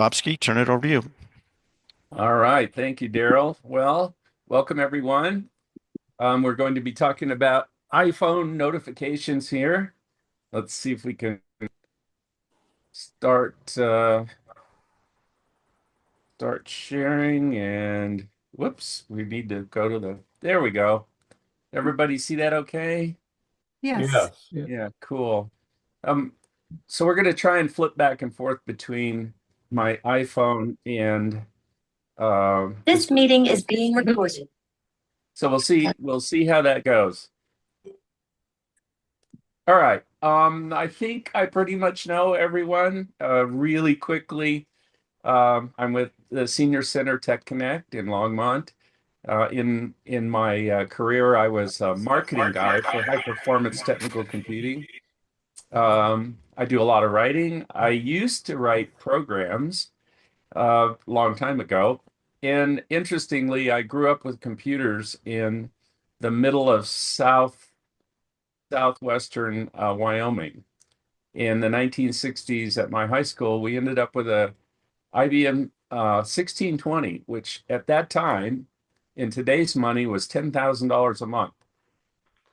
Bobski, turn it over to you. All right. Thank you, Daryl. Well, welcome everyone. We're going to be talking about iPhone notifications here. Let's see if we can start sharing and whoops, we need to go to there we go. Everybody see that okay? Yes. Yes. Yeah. Yeah, cool. Um, so we're going to try and flip back and forth between my iPhone and This meeting is being recorded. so we'll see how that goes. All right. I think I pretty much know everyone. Really quickly, I'm with the Senior Center Tech Connect in Longmont. In my career, I was a marketing guy for high performance technical computing. I do a lot of writing. I used to write programs a long time ago, and interestingly, I grew up with computers in the middle of southwestern Wyoming. In the 1960s at my high school, we ended up with a IBM 1620, which at that time, in today's money, was $10,000 a month.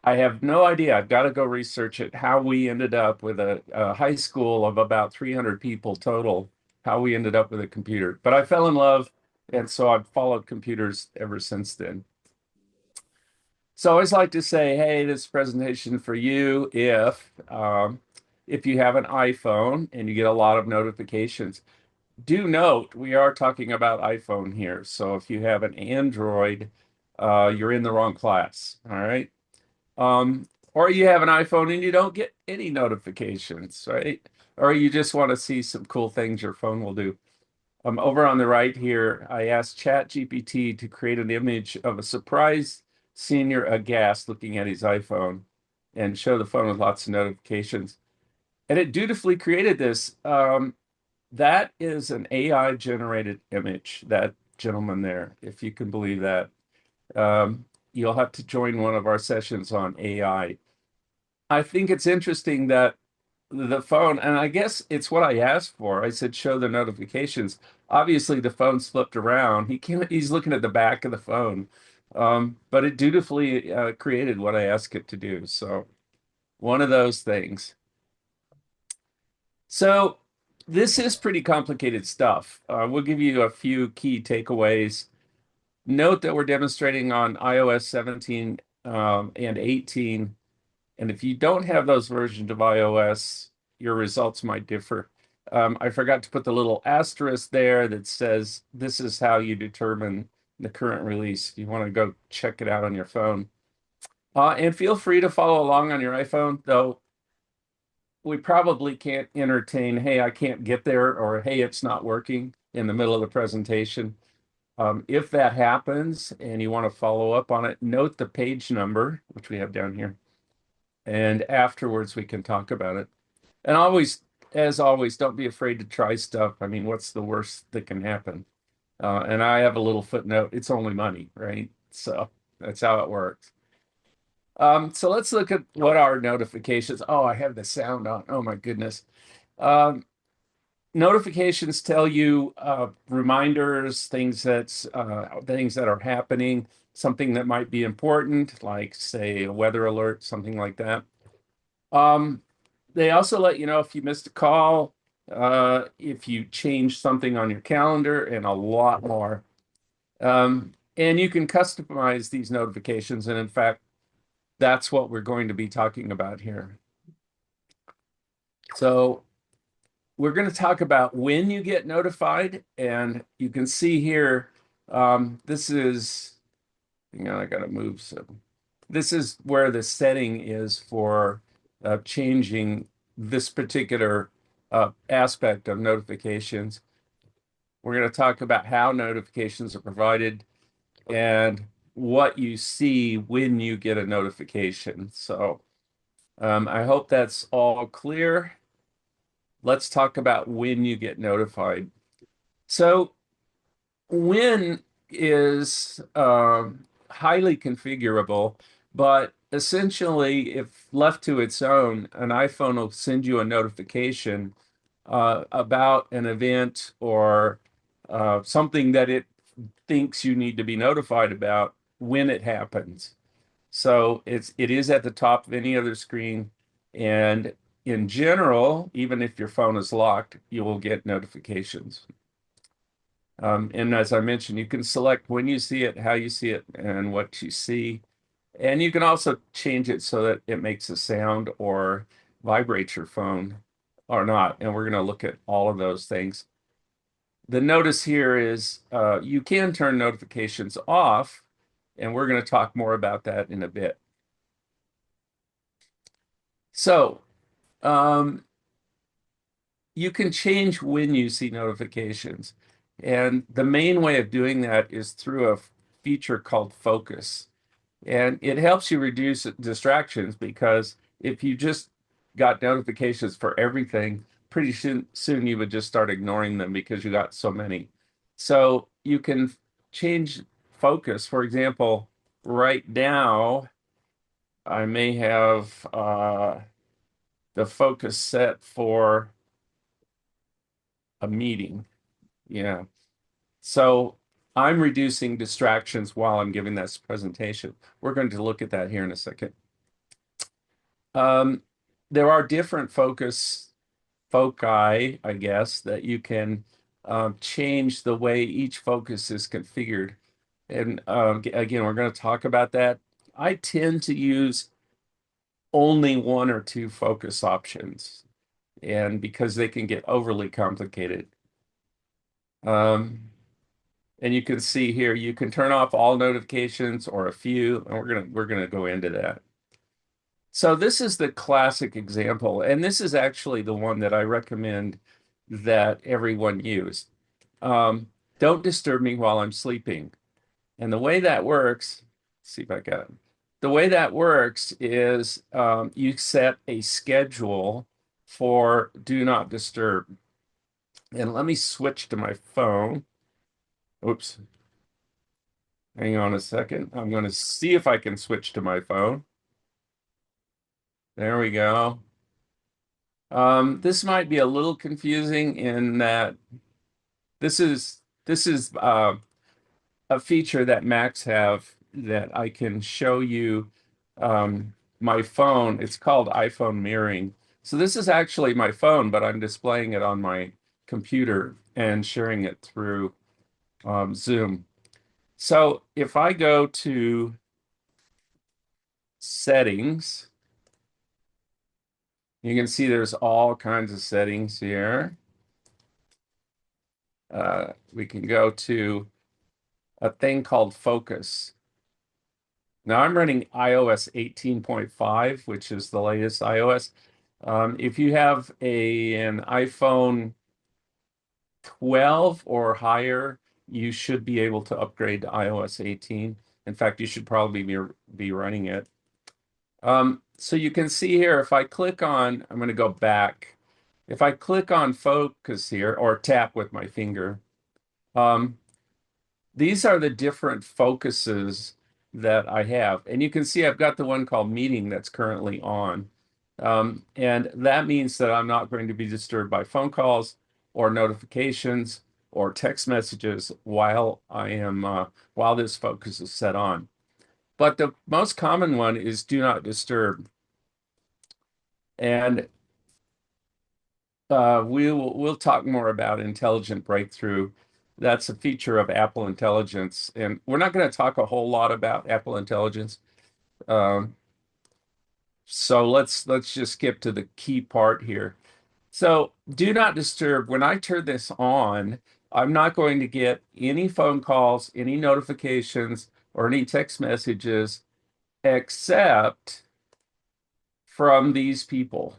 I have no idea. I've got to go research it, how we ended up with a high school of about 300 people total, how we ended up with a computer. But I fell in love, and so I've followed computers ever since then. So I always like to say, hey, this presentation for you if you have an iPhone and you get a lot of notifications. Do note we are talking about iPhone here. So if you have an Android, you're in the wrong class. All right. Or you have an iPhone and you don't get any notifications, right? Or you just want to see some cool things your phone will do. Over on the right here, I asked ChatGPT to create an image of a surprised senior aghast looking at his iPhone and show the phone with lots of notifications. And it dutifully created this. That is an AI generated image, that gentleman there, if you can believe that. You'll have to join one of our sessions on AI. I think it's interesting that the phone, and I guess it's what I asked for. I said, show the notifications. Obviously, the phone's flipped around. He's looking at the back of the phone. But it dutifully created what I asked it to do. So one of those things. So this is pretty complicated stuff. We'll give you a few key takeaways. Note that we're demonstrating on iOS 17 and 18. And if you don't have those versions of iOS, your results might differ. I forgot to put the little asterisk there that says this is how you determine the current release. If you want to go check it out on your phone. And feel free to follow along on your iPhone, though we probably can't entertain, hey, I can't get there, or hey, it's not working in the middle of the presentation. If that happens and you want to follow up on it, note the page number, which we have down here. And afterwards, we can talk about it. And always, as always, don't be afraid to try stuff. I mean, what's the worst that can happen? And I have a little footnote. It's only money, right? So that's how it works. So let's look at what our notifications. Oh, I have the sound on. Oh my goodness. Um, Notifications tell you reminders, things that are happening, something that might be important, like say a weather alert, something like that. Um, they also let you know if you missed a call, if you changed something on your calendar, and a lot more. And you can customize these notifications, and in fact, that's what we're going to be talking about here. So we're going to talk about when you get notified, and you can see here, this is, I got to move some. This is where the setting is for changing this particular aspect of notifications. We're going to talk about how notifications are provided and what you see when you get a notification. So I hope that's all clear. Let's talk about when you get notified. So when is highly configurable, but essentially, if left to its own, an iPhone will send you a notification about an event or something that it thinks you need to be notified about when it happens. So it is at the top of any other screen. And in general, even if your phone is locked, you will get notifications. And as I mentioned, you can select when you see it, how you see it, and what you see. And you can also change it so that it makes a sound or vibrates your phone or not. And we're going to look at all of those things. The notice here is you can turn notifications off, and we're going to talk more about that in a bit. So you can change when you see notifications. And the main way of doing that is through a feature called focus. And it helps you reduce distractions because if you just got notifications for everything, pretty soon you would just start ignoring them because you got so many. So you can change focus. For example, right now, I may have the focus set for a meeting. Yeah. So I'm reducing distractions while I'm giving this presentation. We're going to look at that here in a second. Um, there are different foci, I guess, that you can change the way each focus is configured. And again, we're going to talk about that. I tend to use only one or two focus options, and because they can get overly complicated. Um, and you can see here, you can turn off all notifications or a few, and we're gonna go into that. So this is the classic example, and this is actually the one that I recommend that everyone use. Um, don't disturb me while I'm sleeping. And the way that works, see if I got it. The way that works is you set a schedule for do not disturb. And let me switch to my phone. Oops. Hang on a second. I'm going to see if I can switch to my phone. There we go. This might be a little confusing in that this is a feature that Macs have that I can show you my phone. It's called iPhone mirroring. So this is actually my phone, but I'm displaying it on my computer and sharing it through Zoom. So if I go to settings, you can see there's all kinds of settings here. We can go to a thing called focus. Now I'm running iOS 18.5, which is the latest iOS. If you have an iPhone 12 or higher, you should be able to upgrade to iOS 18. In fact, you should probably be running it. So you can see here, if I click on, I'm going to go back. If I click on focus here or tap with my finger, um, these are the different focuses that I have. And you can see I've got the one called meeting that's currently on. And that means that I'm not going to be disturbed by phone calls or notifications or text messages while while this focus is set on. But the most common one is do not disturb. And we'll talk more about intelligent breakthrough. That's a feature of Apple Intelligence, and we're not going to talk a whole lot about Apple Intelligence. Um, so let's just skip to the key part here. So do not disturb. When I turn this on, I'm not going to get any phone calls, any notifications, or any text messages except from these people.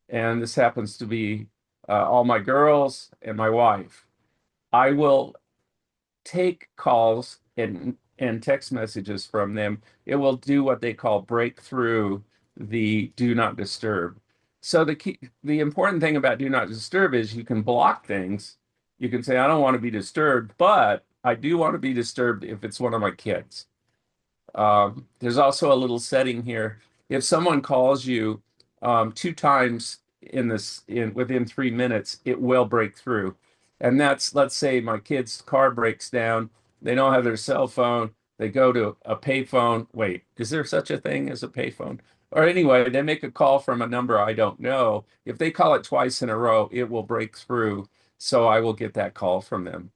And this happens to be all my girls and my wife. I will take calls and text messages from them. It will do what they call break through the do not disturb. So the important thing about do not disturb is you can block things. You can say, I don't want to be disturbed, but I do want to be disturbed if it's one of my kids. There's also a little setting here. If someone calls you two times in within 3 minutes, it will break through. And that's, let's say my kid's car breaks down, they don't have their cell phone, they go to a payphone. Wait, is there such a thing as a payphone? Or anyway, they make a call from a number I don't know. If they call it twice in a row, it will break through. So I will get that call from them.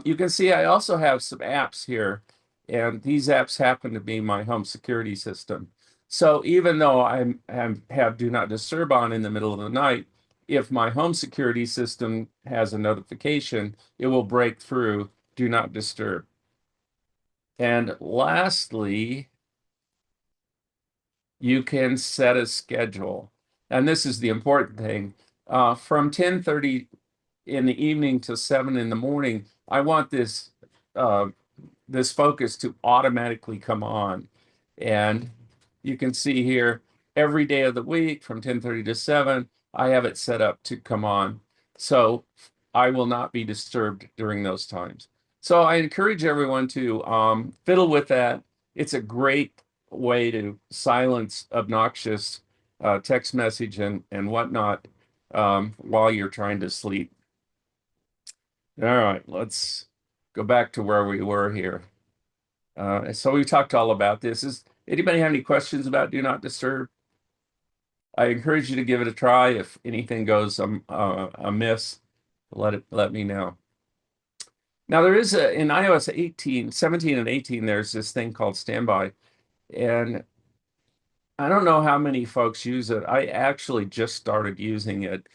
You can see I also have some apps here, and these apps happen to be my home security system. So even though have Do Not Disturb on in the middle of the night, if my home security system has a notification, it will break through Do Not Disturb. And lastly, you can set a schedule. And this is the important thing. From 10:30 in the evening to 7 in the morning, I want uh, this focus to automatically come on. And you can see here every day of the week from 10:30 to 7, I have it set up to come on. So I will not be disturbed during those times. So I encourage everyone to fiddle with that. It's a great way to silence obnoxious text message and whatnot while you're trying to sleep. All right, let's go back to where we were here. So we talked all about this. Is anybody have any questions about Do Not Disturb? I encourage you to give it a try. If anything goes amiss, let me know. Now there is in iOS 18, 17 and 18, there's this thing called Standby. And I don't know how many folks use it. I actually just started using it.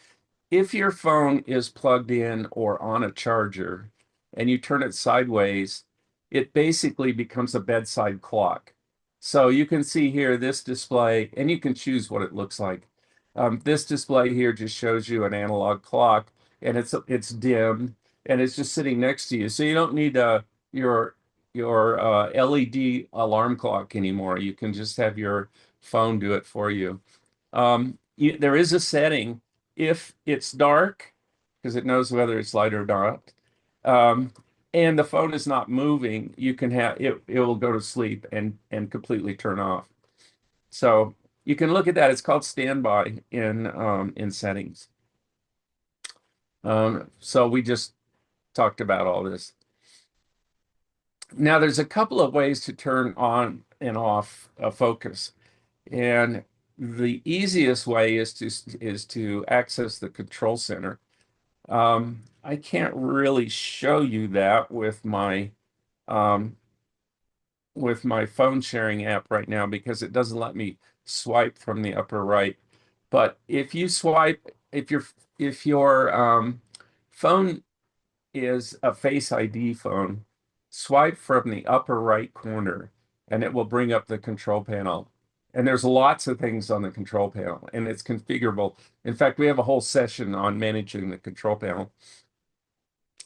If your phone is plugged in or on a charger and you turn it sideways, it basically becomes a bedside clock. So you can see here this display, and you can choose what it looks like. This display here just shows you an analog clock, and it's dim, and it's just sitting next to you. So you don't need your LED alarm clock anymore. You can just have your phone do it for you. There is a setting if it's dark, because it knows whether it's light or not, um, and the phone is not moving, you can have it will go to sleep and completely turn off. So you can look at that. It's called Standby in settings. So we just talked about all this. Now there's a couple of ways to turn on and off a focus. And the easiest way is to access the control center. I can't really show you that um, with my phone sharing app right now because it doesn't let me swipe from the upper right. But if you swipe, if your phone is a Face ID phone, swipe from the upper right corner and it will bring up the control panel. And there's lots of things on the control panel and it's configurable. In fact, we have a whole session on managing the control panel.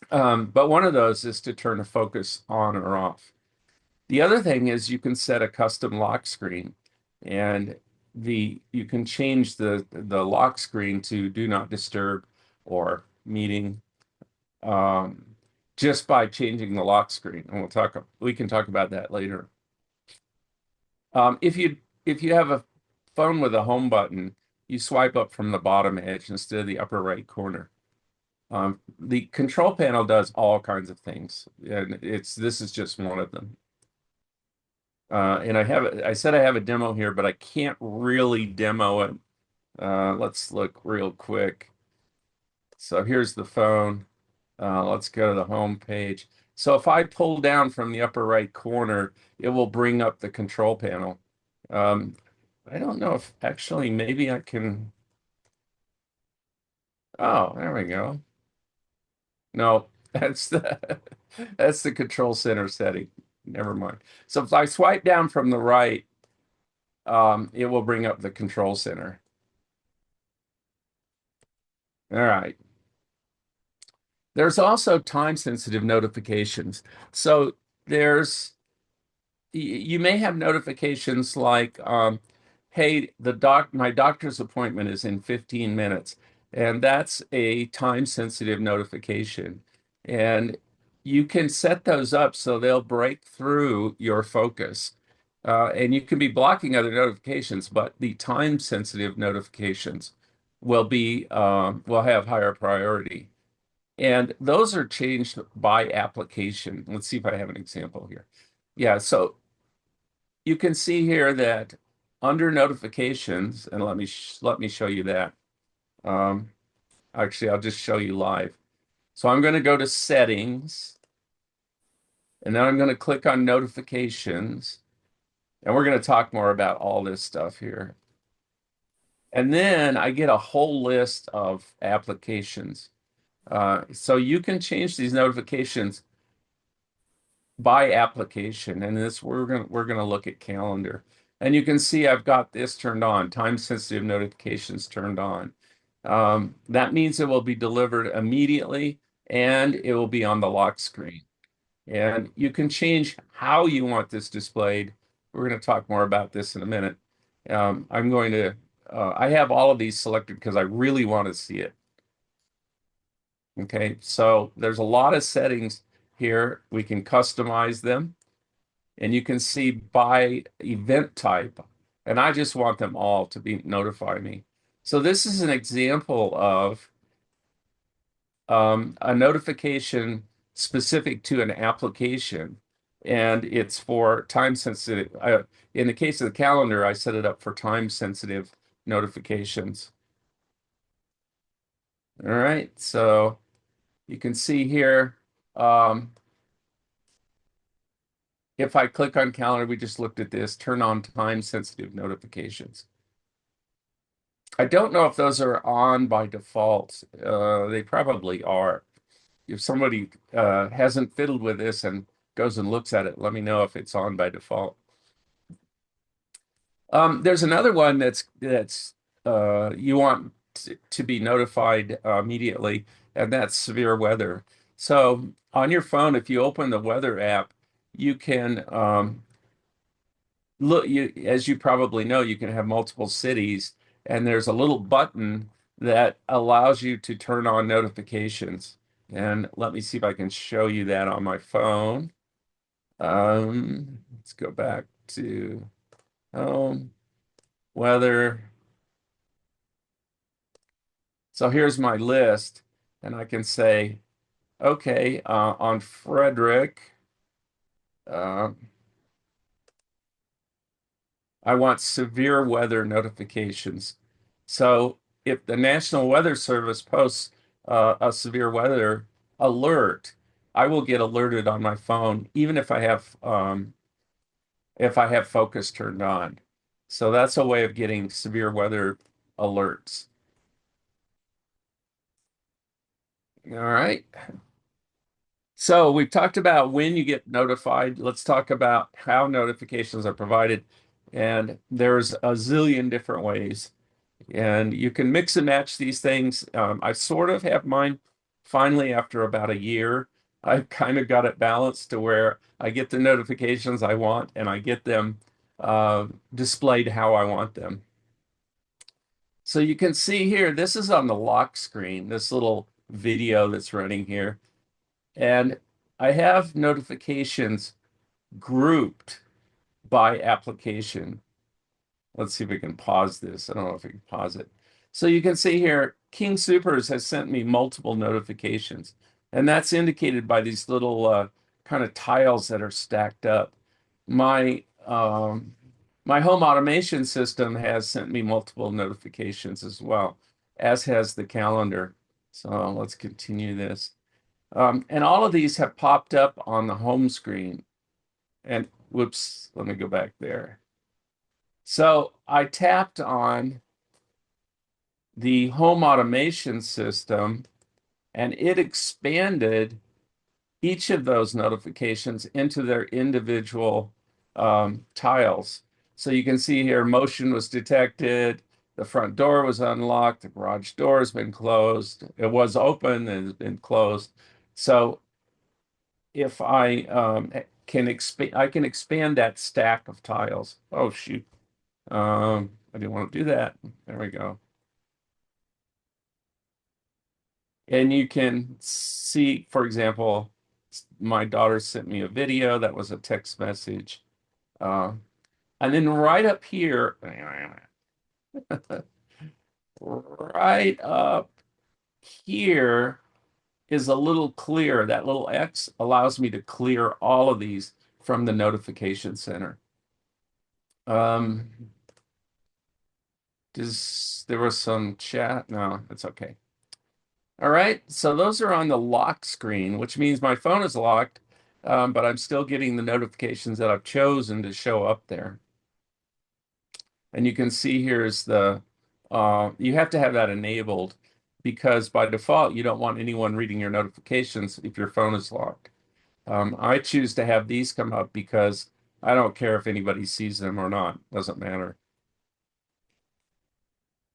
But one of those is to turn a focus on or off. The other thing is you can set a custom lock screen and you can change the lock screen to do not disturb or meeting um, just by changing the lock screen. And we can talk about that later. If you have a phone with a home button, you swipe up from the bottom edge instead of the upper right corner. The control panel does all kinds of things, and this is just one of them. And I said I have a demo here, but I can't really demo it. Let's look real quick. So here's the phone. Let's go to the home page. So if I pull down from the upper right corner, it will bring up the control panel. I don't know if actually maybe I can. Oh, there we go. No, that's the control center setting. Never mind. So if I swipe down from the right, it will bring up the control center. All right. There's also time-sensitive notifications. So you may have notifications like, hey, my doctor's appointment is in 15 minutes. And that's a time-sensitive notification. And you can set those up so they'll break through your focus. And you can be blocking other notifications, but the time-sensitive notifications will have higher priority. And those are changed by application. Let's see if I have an example here. Yeah, so you can see here that under notifications, and let me show you that. Um, Actually, I'll just show you live. So I'm going to go to settings, and then I'm going to click on notifications, and we're going to talk more about all this stuff here. And then I get a whole list of applications. So you can change these notifications by application, and this we're gonna look at calendar. And you can see I've got this turned on, time sensitive notifications turned on. That means it will be delivered immediately and it will be on the lock screen. And you can change how you want this displayed. We're going to talk more about this in a minute. I have all of these selected because I really want to see it. Okay, so there's a lot of settings here. We can customize them, and you can see by event type, and I just want them all to be notify me. So this is an example of a notification specific to an application, and it's for time sensitive. In the case of the calendar, I set it up for time sensitive notifications. All right, so you can see here, if I click on calendar, we just looked at this, turn on time sensitive notifications. I don't know if those are on by default. They probably are. If somebody hasn't fiddled with this and goes and looks at it, let me know if it's on by default. There's another one that's you want to be notified immediately, and that's severe weather. So on your phone, if you open the weather app, you can as you probably know, you can have multiple cities, and there's a little button that allows you to turn on notifications. And let me see if I can show you that on my phone. Let's go back to home, weather. So here's my list, and I can say, okay, on Frederick, uh, I want severe weather notifications. So if the National Weather Service posts a severe weather alert, I will get alerted on my phone, even if I have focus turned on. So that's a way of getting severe weather alerts. All right. So we've talked about when you get notified. Let's talk about how notifications are provided. And there's a zillion different ways. And you can mix and match these things. I sort of have mine finally after about a year. I've kind of got it balanced to where I get the notifications I want and I get them displayed how I want them. So you can see here, this is on the lock screen, this little video that's running here. And I have notifications grouped by application. Let's see if we can pause this. I don't know if we can pause it. So you can see here, King Supers has sent me multiple notifications, and that's indicated by these little kind of tiles that are stacked up. My my home automation system has sent me multiple notifications as well, as has the calendar. So let's continue this. And all of these have popped up on the home screen. And whoops, let me go back there. So I tapped on the home automation system and it expanded each of those notifications into their individual tiles. So you can see here, motion was detected, the front door was unlocked, the garage door has been closed, it was open and has been closed. So if I I can expand that stack of tiles. Oh shoot. I didn't want to do that. There we go. And you can see, for example, my daughter sent me a video that was a text message. Uh, And then right up here, right up here is a little clear. That little X allows me to clear all of these from the notification center. Um, there was some chat? No, it's okay. All right, so those are on the lock screen, which means my phone is locked, but I'm still getting the notifications that I've chosen to show up there. And you can see here's you have to have that enabled because by default, you don't want anyone reading your notifications if your phone is locked. I choose to have these come up because I don't care if anybody sees them or not, doesn't matter.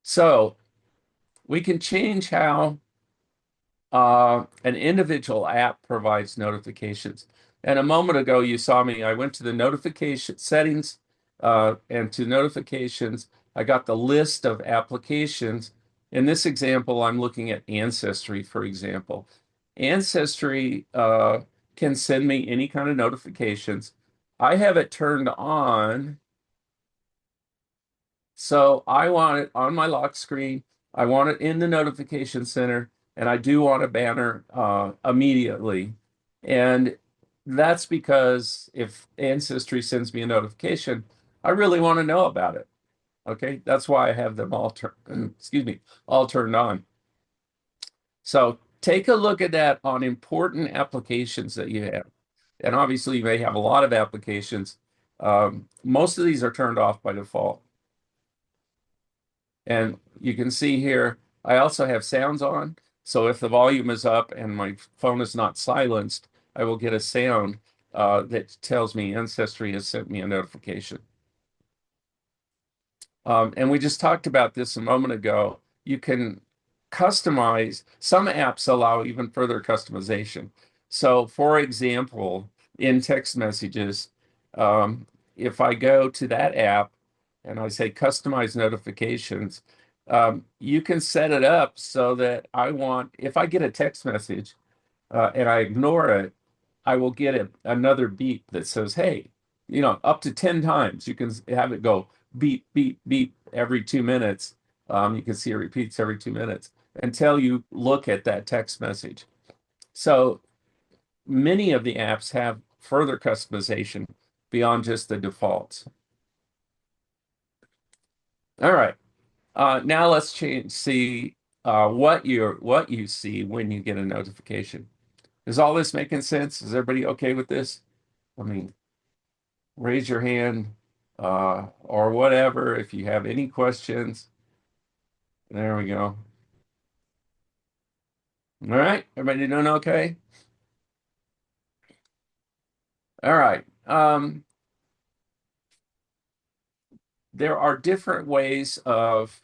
So we can change how an individual app provides notifications. And a moment ago, you saw me, I went to the notification settings and to notifications, I got the list of applications. In this example, I'm looking at Ancestry, for example. Ancestry can send me any kind of notifications. I have it turned on, so I want it on my lock screen. I want it in the notification center, and I do want a banner immediately. And that's because if Ancestry sends me a notification, I really want to know about it. Okay, that's why I have them all excuse me, all turned on. So take a look at that on important applications that you have. And obviously, you may have a lot of applications. Most of these are turned off by default. And you can see here, I also have sounds on. So if the volume is up and my phone is not silenced, I will get a sound that tells me Ancestry has sent me a notification. And we just talked about this a moment ago. You can customize, some apps allow even further customization. So for example, in text messages, if I go to that app and I say customize notifications, you can set it up so that if I get a text message and I ignore it, I will get another beep that says, hey, up to 10 times. You can have it go beep, beep, beep every 2 minutes. You can see it repeats every 2 minutes until you look at that text message. So many of the apps have further customization beyond just the defaults. All right. Now let's see what you see when you get a notification. Is all this making sense? Is everybody okay with this? I mean, raise your hand or whatever if you have any questions. There we go. All right, everybody doing okay? All right. There are different ways of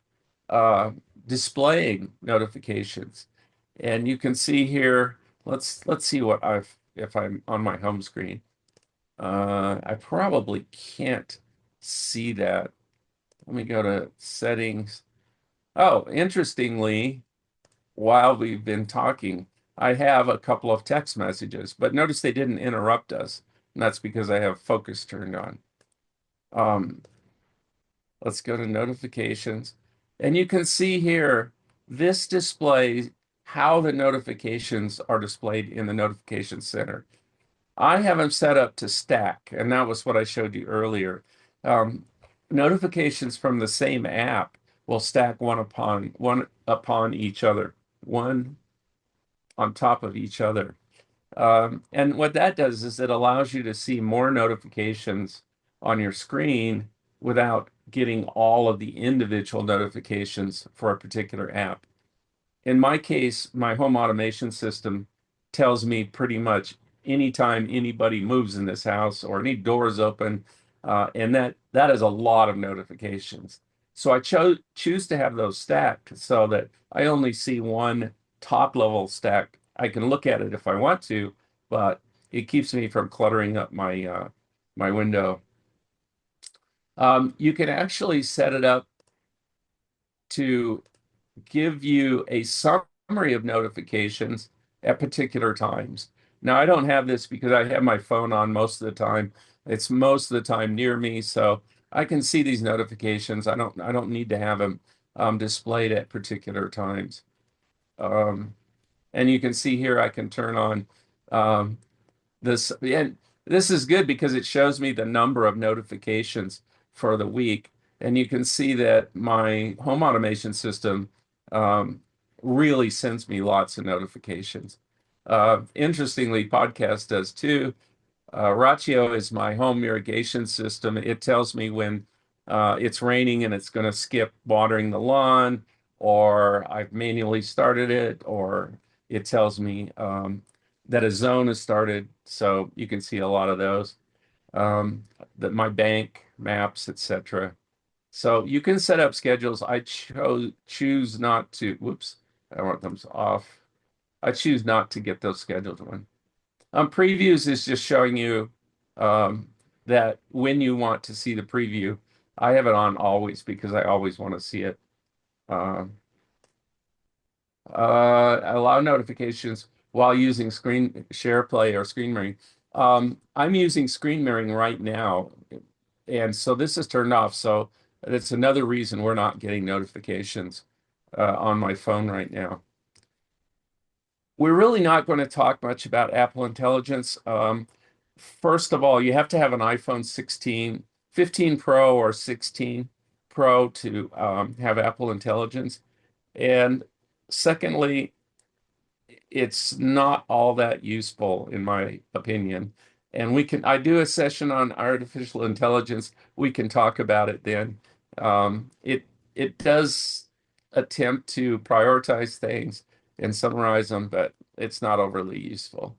displaying notifications, and you can see here. Let's see what if I'm on my home screen. I probably can't see that. Let me go to settings. Oh, interestingly, while we've been talking, I have a couple of text messages, but notice they didn't interrupt us. And that's because I have focus turned on. Um, let's go to notifications. And you can see here, this displays how the notifications are displayed in the notification center. I have them set up to stack, and that was what I showed you earlier. Notifications from the same app will stack one upon each other, one on top of each other. And what that does is it allows you to see more notifications on your screen without getting all of the individual notifications for a particular app. In my case, my home automation system tells me pretty much anytime anybody moves in this house or any doors open, and that is a lot of notifications. So I choose to have those stacked so that I only see one top level stack. I can look at it if I want to, but it keeps me from cluttering up my window. You can actually set it up to give you a summary of notifications at particular times. Now, I don't have this because I have my phone on most of the time. It's most of the time near me, so I can see these notifications. I don't need to have them displayed at particular times. Um, and you can see here I can turn on um, this, and this is good because it shows me the number of notifications for the week. And you can see that my home automation system um, really sends me lots of notifications. Interestingly, podcast does too. Rachio is my home irrigation system. It tells me when it's raining and it's going to skip watering the lawn, or I've manually started it, or it tells me that a zone has started. So you can see a lot of those. That my bank maps, etc. So you can set up schedules. I choose not to. Whoops, I want them off. I choose not to get those scheduled on. Previews is just showing you that when you want to see the preview, I have it on always because I always want to see it. Um, Allow notifications while using screen share play or screen mirroring. I'm using screen mirroring right now, and so this is turned off. So it's another reason we're not getting notifications on my phone right now. We're really not going to talk much about Apple Intelligence. First of all, you have to have an iPhone 16, 15 Pro or 16 Pro to have Apple Intelligence. And secondly, it's not all that useful, in my opinion. And I do a session on artificial intelligence. We can talk about it then. It does attempt to prioritize things and summarize them, but it's not overly useful.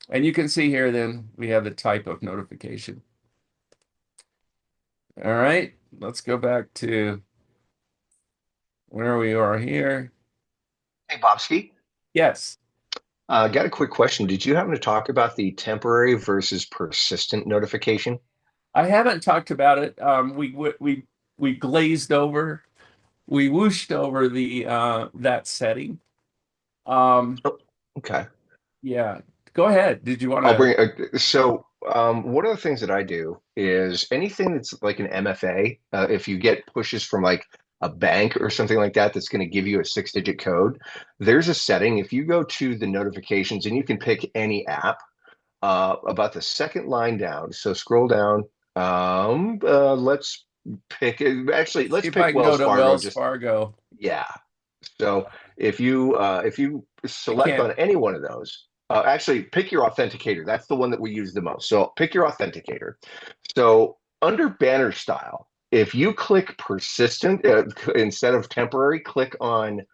And you can see here then we have the type of notification. All right, let's go back to where we are here. Hey, Bobski. Yes, Got a quick question. Did you happen to talk about the temporary versus persistent notification? I haven't talked about it. We glazed over, we whooshed over the that setting. Um, Oh, okay. yeah, go ahead. Did you want I'll to? bring one of the things that I do is anything that's like an MFA, if you get pushes from like a bank or something like that, that's going to give you a six-digit code, there's a setting. If you go to the notifications and you can pick any app, about the second line down. So scroll down. Let's pick actually Let's see let's if I pick can go Wells to Fargo. Wells Just Fargo. yeah. So if you I select can't. on any one of those, actually pick your authenticator. That's the one that we use the most. So pick your authenticator. So under banner style, if you click persistent instead of temporary, click on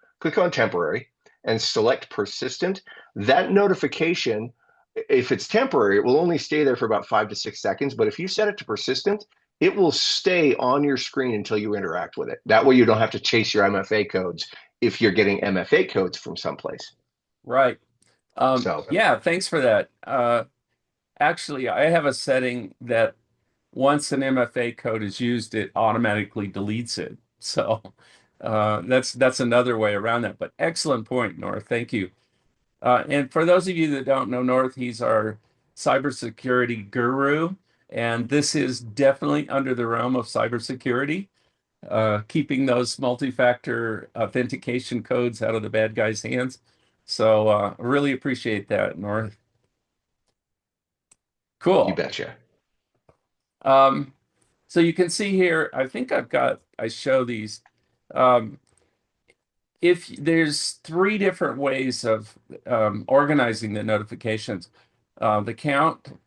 temporary and select persistent. That notification, if it's temporary, it will only stay there for about 5 to 6 seconds. But if you set it to persistent, it will stay on your screen until you interact with it. That way, you don't have to chase your MFA codes if you're getting MFA codes from someplace. Right. So Yeah, thanks for that. Actually, I have a setting that once an MFA code is used, it automatically deletes it. So that's another way around that. But excellent point, North. Thank you. And for those of you that don't know North, he's our cybersecurity guru, and this is definitely under the realm of cybersecurity, keeping those multi-factor authentication codes out of the bad guys' hands. So really appreciate that, North. you Cool. betcha. Um, so you can see here, I show these. Um, if there's three different ways of organizing the notifications, the count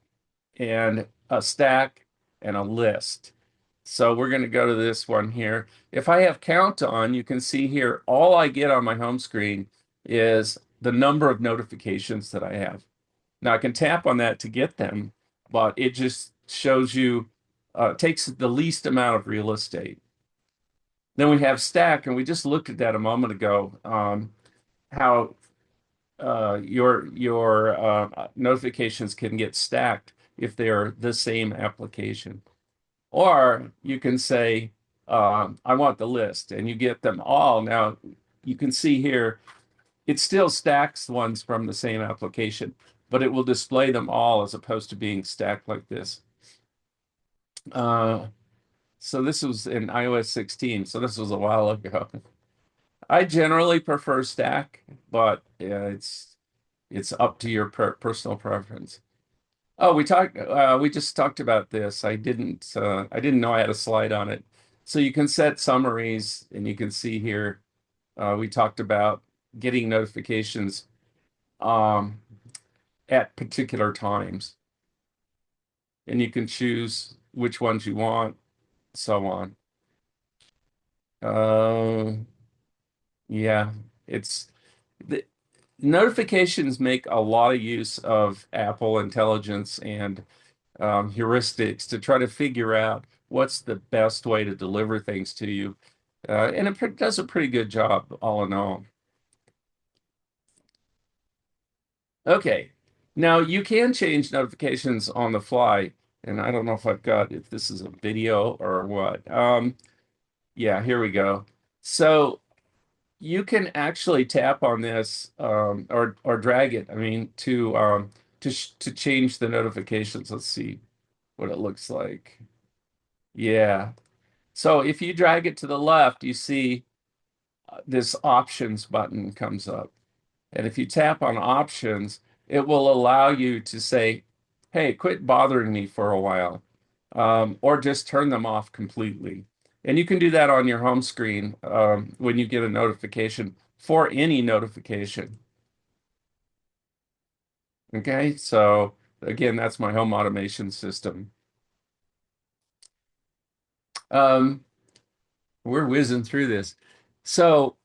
and a stack and a list. So we're going to go to this one here. If I have count on, you can see here, all I get on my home screen is the number of notifications that I have. Now I can tap on that to get them, but it just shows you, takes the least amount of real estate. Then we have stack, and we just looked at that a moment ago, how your notifications can get stacked if they're the same application. Or you can say, I want the list, and you get them all. Now, you can see here, it still stacks ones from the same application, but it will display them all as opposed to being stacked like this. Uh, So this was in iOS 16. So this was a while ago. I generally prefer stack, but it's up to your personal preference. Oh, we just talked about this. I didn't know I had a slide on it. So you can set summaries, and you can see here we talked about getting notifications um, at particular times, and you can choose which ones you want, so on. Yeah, it's the notifications make a lot of use of Apple intelligence and heuristics to try to figure out what's the best way to deliver things to you. And it does a pretty good job, all in all. Okay, now you can change notifications on the fly, and I don't know if this is a video or what. Yeah, here we go. So you can actually tap on this or drag it. I mean, to change the notifications. Let's see what it looks like. Yeah. So if you drag it to the left, you see this options button comes up. And if you tap on options, it will allow you to say, hey, quit bothering me for a while, or just turn them off completely. And you can do that on your home screen when you get a notification for any notification. Okay, so again, that's my home automation system. Um, we're whizzing through this. So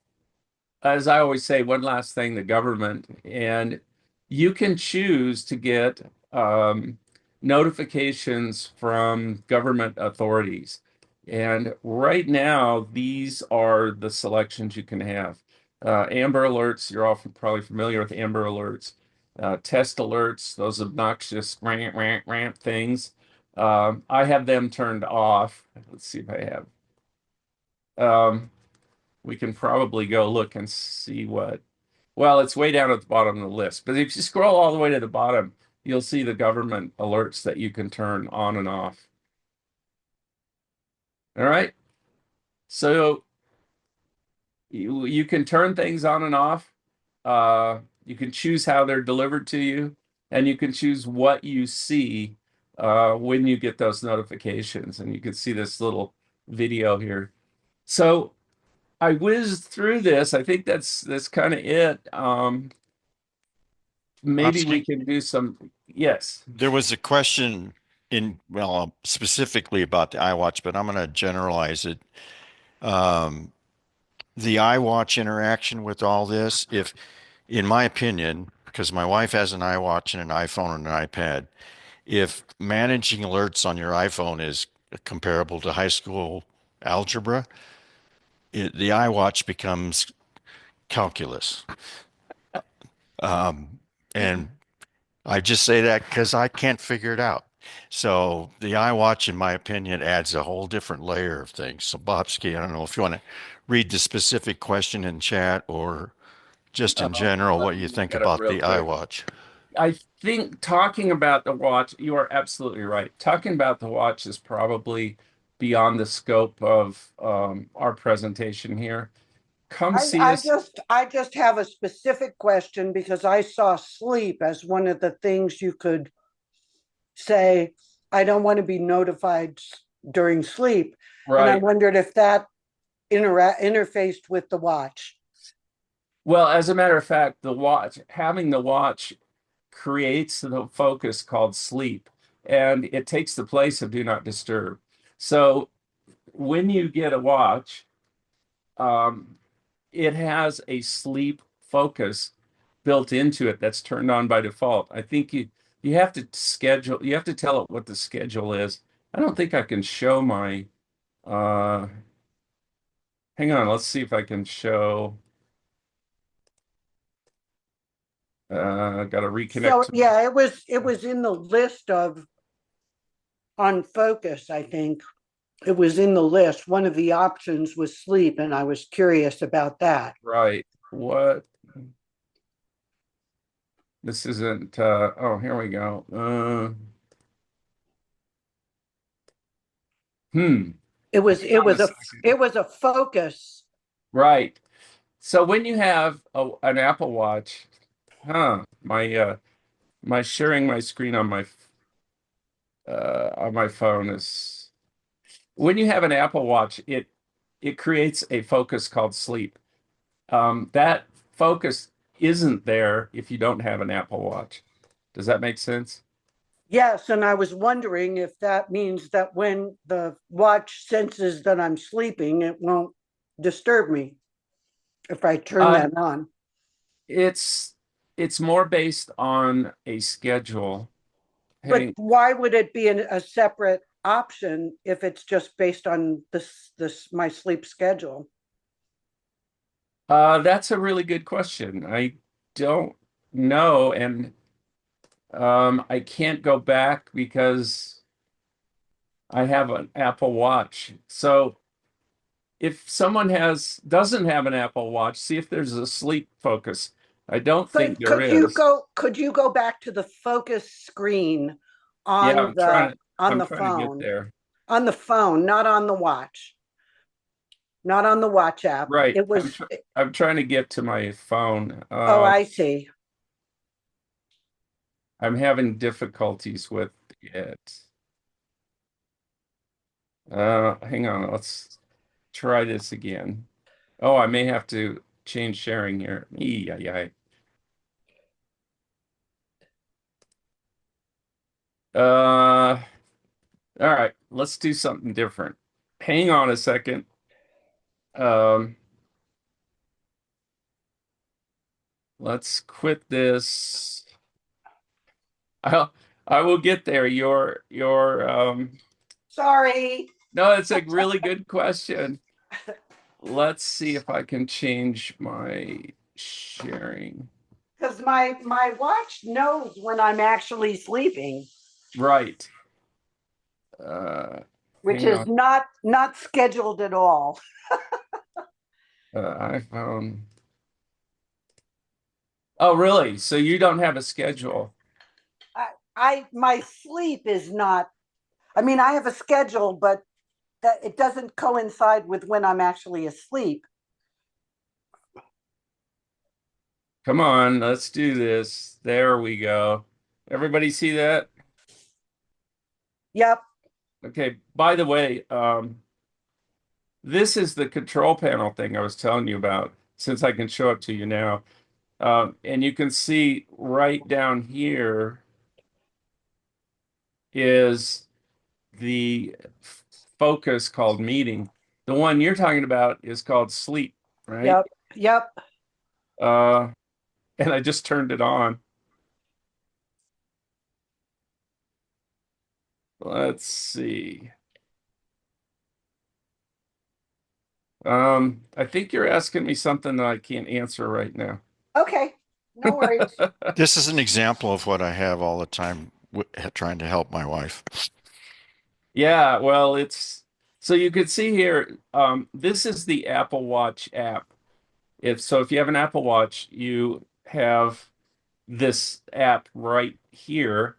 as I always say, one last thing, the government, and you can choose to get notifications from government authorities. And right now, these are the selections you can have. Amber Alerts, you're all probably familiar with Amber Alerts. Test Alerts, those obnoxious rant, rant, rant things. I have them turned off. Let's see if I have. We can probably go look and see well, it's way down at the bottom of the list. But if you scroll all the way to the bottom, you'll see the government alerts that you can turn on and off. All right. So you can turn things on and off. You can choose how they're delivered to you, and you can choose what you see when you get those notifications. And you can see this little video here. So I whizzed through this. I think that's kind of it. Maybe we Bobski, can do some. Yes. there was a question specifically about the iWatch, but I'm going to generalize it. Um, the iWatch interaction with all this, if, in my opinion, because my wife has an iWatch and an iPhone and an iPad, if managing alerts on your iPhone is comparable to high school algebra, the iWatch becomes calculus. And I just say that because I can't figure it out. So the iWatch, in my opinion, adds a whole different layer of things. So Bobski, I don't know if you want to read the specific question in chat or just in general Let what me you look think at it about real the quick. iWatch. I think talking about the watch, you are absolutely right. Talking about the watch is probably beyond the scope of our presentation here. Come I, see I us. just I just have a specific question because I saw sleep as one of the things you could say, I don't want to be notified during sleep. And I Right. wondered if that interfaced with the watch. Well, as a matter of fact, having the watch creates the focus called sleep, and it takes the place of do not disturb. So when you get a watch, um, it has a sleep focus built into it that's turned on by default. I think you have to you have to tell it what the schedule is. I don't think I can show my uh hang on, let's see if I can show gotta reconnect So to my yeah, it was in the list of on focus, I think. It was in the list. One of the options was sleep, and I was curious about that. right. What this isn't oh here we go. Hmm. It was Hang on a second. it was a focus. Right. So when you have an Apple Watch, my sharing my screen on my phone is when you have an Apple Watch, it creates a focus called sleep. That focus isn't there if you don't have an Apple Watch. Does that make sense? Yes, and I was wondering if that means that when the watch senses that I'm sleeping, it won't disturb me if I turn Uh, that on. it's it's more based on a schedule. But Hey, why would it be a separate option if it's just based on this my sleep schedule? that's a really good question. I don't know, and I can't go back because I have an Apple Watch. So if someone doesn't have an Apple Watch, see if there's a sleep focus. I don't think there is. Could you go back to the focus screen Yeah, on I'm the trying to get phone? there. On the phone, not on the watch. Not on the watch app. Right. It was I'm trying to get to my phone. oh, I see. I'm having difficulties with it. Hang on, let's try this again. Oh, I may have to change sharing here. Yeah, yeah. All right, let's do something different. Hang on a second. Um, let's quit this. I'll, I will get there. Sorry. No, it's a really good question. Let's see if I can change my sharing. Because my watch knows when I'm actually sleeping, Right. Uh, which hang is on. not scheduled at all. iPhone. Oh, really? So you don't have a schedule? I my sleep is not. I mean, I have a schedule, but that it doesn't coincide with when I'm actually asleep. Come on, let's do this. There we go. Everybody see that? Yep. Okay, by the way, this is the control panel thing I was telling you about, since I can show it to you now. And you can see right down here is the focus called meeting. The one you're talking about is called sleep, right? Yep. Yep. Uh, and I just turned it on. Let's see. I think you're asking me something that I can't answer right now. Okay. No worries. This is an example of what I have all the time trying to help my wife. Yeah, well, it's so you can see here, this is the Apple Watch app. If you have an Apple Watch, you have this app right here,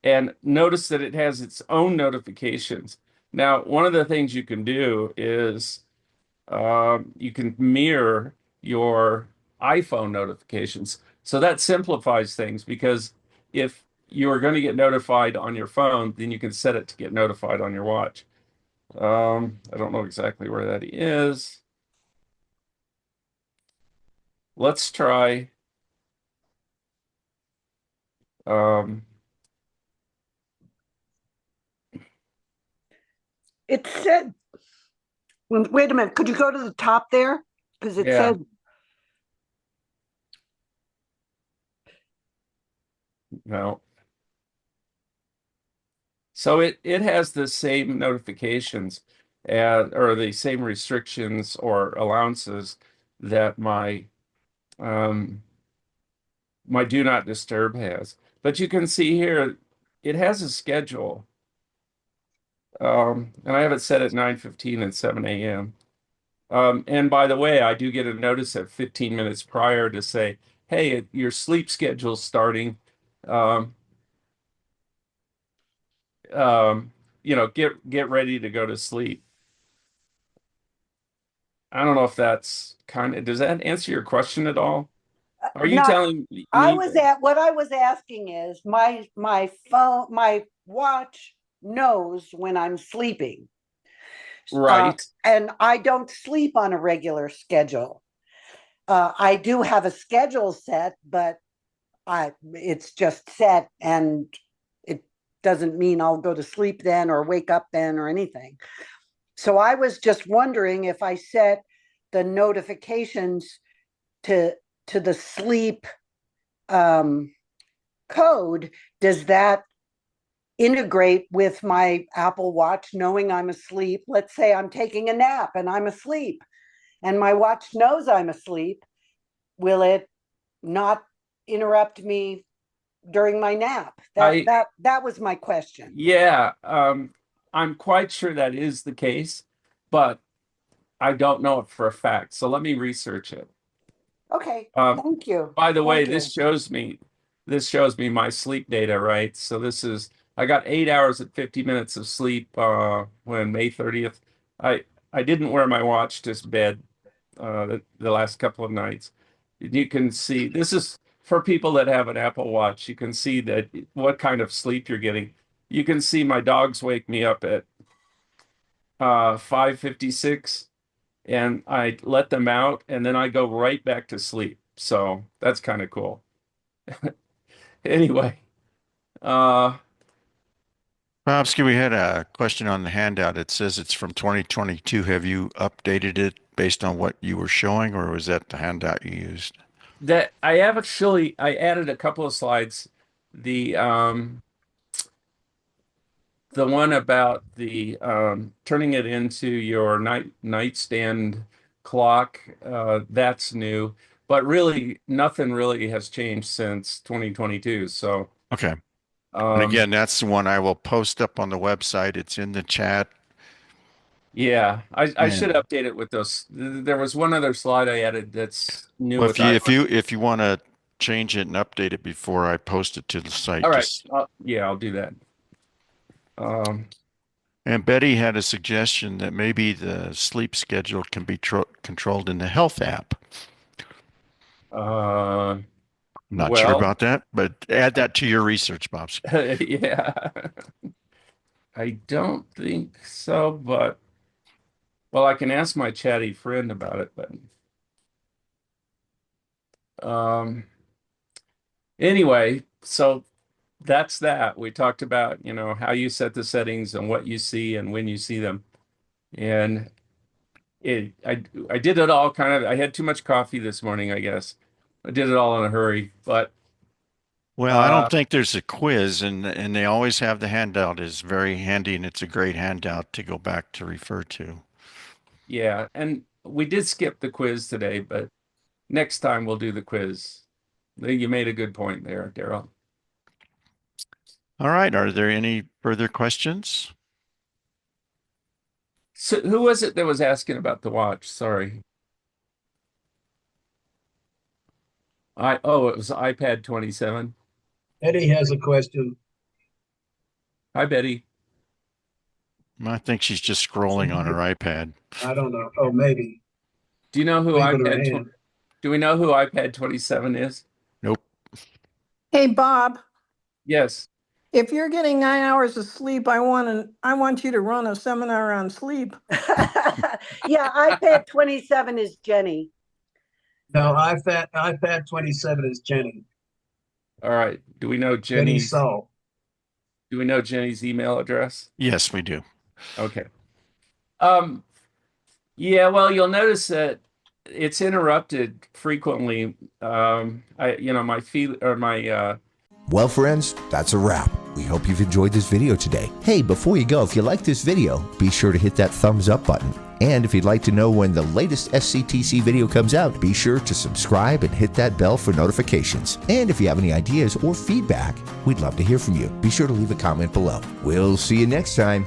and notice that it has its own notifications. Now, one of the things you can do is you can mirror your iPhone notifications. So that simplifies things because if you're going to get notified on your phone, then you can set it to get notified on your watch. I don't know exactly where that is. Let's try. Um, It said, wait a minute, could you go to the top there? Because it yeah, said, no. So it has the same notifications or the same restrictions or allowances that um, my do not disturb has. But you can see here, it has a schedule. And I have it set at 9:15 and 7 a.m. And by the way, I do get a notice at 15 minutes prior to say, hey, your sleep schedule's starting. Um, um, get ready to go to sleep. I don't know if that's does that answer your question at all? Are you Not, telling me? what I was asking is my watch knows when I'm sleeping. Right. And I don't sleep on a regular schedule. I do have a schedule set, but it's just set, and it doesn't mean I'll go to sleep then or wake up then or anything. So I was just wondering if I set the notifications to the sleep code, does that integrate with my Apple Watch knowing I'm asleep? Let's say I'm taking a nap and I'm asleep, and my watch knows I'm asleep. Will it not interrupt me during my nap? That was my question. Yeah, I'm quite sure that is the case, but I don't know it for a fact. So let me research it. Okay, thank you. By the way, Thank this you. shows me my sleep data, right? So I got 8 hours and 50 minutes of sleep when May 30th. I didn't wear my watch to bed the last couple of nights. You can see this is for people that have an Apple Watch. You can see that what kind of sleep you're getting. You can see my dogs wake me up at 5:56, and I let them out, and then I go right back to sleep. So that's kind of cool. Anyway, Bobski, we had a question on the handout. It says it's from 2022. Have you updated it based on what you were showing, or was that the handout you used? that I added a couple of slides. The one about the turning it into your nightstand clock, that's new, but really nothing really has changed since 2022. So Okay. And again, that's the one I will post up on the website. It's in the chat. yeah, I should And update it with those. There was one other slide I added that's new well, with iPhone. if you want to change it and update it before I post it to the site, All right, just yeah, I'll do that. and Betty had a suggestion that maybe the sleep schedule can be controlled in the health app. Uh, Not sure well, about that, but add that to your research, Bobs. yeah, I don't think so, but well, I can ask my chatty friend about it, but um, anyway, so that's that. We talked about, how you set the settings and what you see and when you see them. And I did it all I had too much coffee this morning, I guess. I did it all in a hurry, but Well, I don't uh, think there's a quiz, and they always have the handout is very handy, and it's a great handout to go back to refer to. yeah, and we did skip the quiz today, but next time we'll do the quiz. You made a good point there, Daryl. All right, are there any further questions? So who was it that was asking about the watch? Sorry. It was iPad 27. Eddie has a question. Hi, Betty. I think she's just scrolling on her iPad. I don't know. Oh, maybe. Do you know who Waving her iPad hand. Do we know who iPad 27 is? Nope. Hey, Bob, Yes. if you're getting 9 hours of sleep, I want you to run a seminar on sleep. Yeah, iPad 27 is Jenny. No, iPad 27 is Jenny. All right. Do we know Jenny Jenny's Saul. Do we know Jenny's email address? Yes, we do. Okay. Yeah, well, you'll notice that it's interrupted frequently. My feel or my Well, friends, that's a wrap. We hope you've enjoyed this video today. Hey, before you go, if you like this video, be sure to hit that thumbs up button. And if you'd like to know when the latest SCTC video comes out, be sure to subscribe and hit that bell for notifications. And if you have any ideas or feedback, we'd love to hear from you. Be sure to leave a comment below. We'll see you next time.